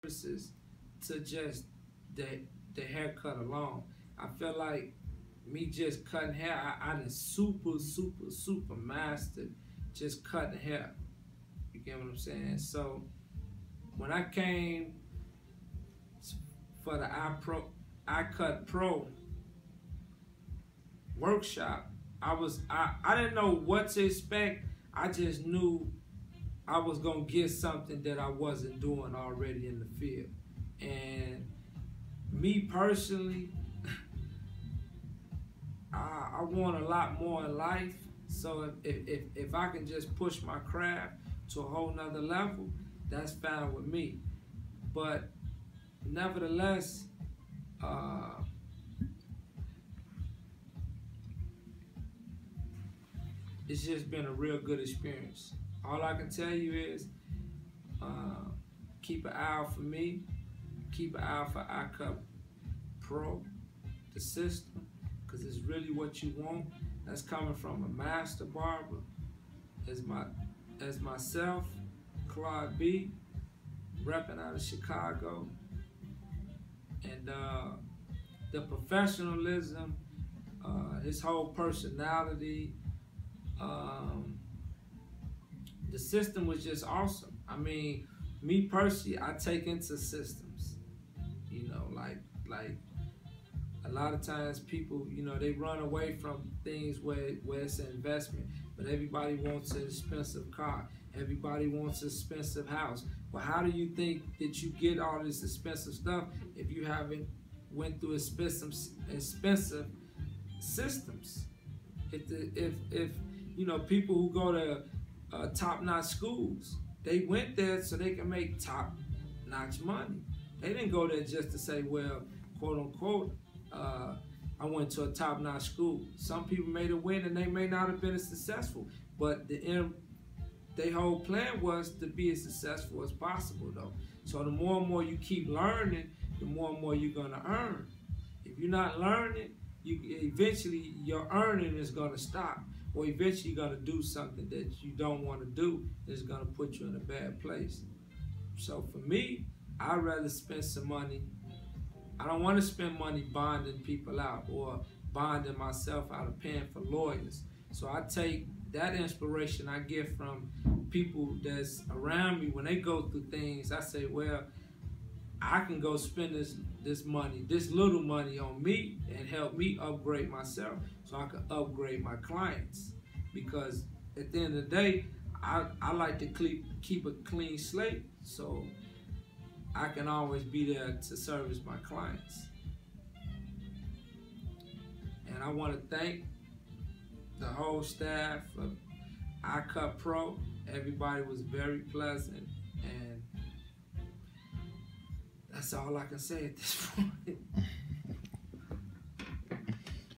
to just the haircut alone. I feel like me just cutting hair, I done super mastered just cutting hair. You get what I'm saying? So when I came for the Icutpro workshop, I didn't know what to expect. I just knew I was gonna get something that I wasn't doing already in the field. And me personally, I want a lot more in life. So if I can just push my craft to a whole nother level, that's fine with me. But nevertheless, it's just been a real good experience. All I can tell you is keep an eye out for me, keep an eye out for Icutpro, the system, because it's really what you want. That's coming from a master barber, as myself, Claude B, repping out of Chicago, and the professionalism, his whole personality. The system was just awesome. I mean, me personally, I take into systems. You know, like a lot of times people, you know, they run away from things where it's an investment. But everybody wants an expensive car. Everybody wants an expensive house. Well, how do you think that you get all this expensive stuff if you haven't went through expensive systems? If you know, people who go to top-notch schools, they went there so they can make top-notch money. They didn't go there just to say, well, quote unquote, I went to a top-notch school. Some people made a win and they may not have been as successful, but their whole plan was to be as successful as possible, though. So the more and more you keep learning, the more and more you're gonna earn. If you're not learning, eventually your earning is gonna stop, or eventually you're gonna do something that you don't want to do. It's gonna put you in a bad place. So for me, I'd rather spend some money. I don't want to spend money bonding people out or bonding myself out of paying for lawyers. So I take that inspiration I get from people that's around me when they go through things. I say, well, I can go spend this money, this little money on me and help me upgrade myself so I can upgrade my clients. Because at the end of the day, I like to keep a clean slate so I can always be there to service my clients. And I want to thank the whole staff of Icutpro. Everybody was very pleasant, and that's all I can say at this point.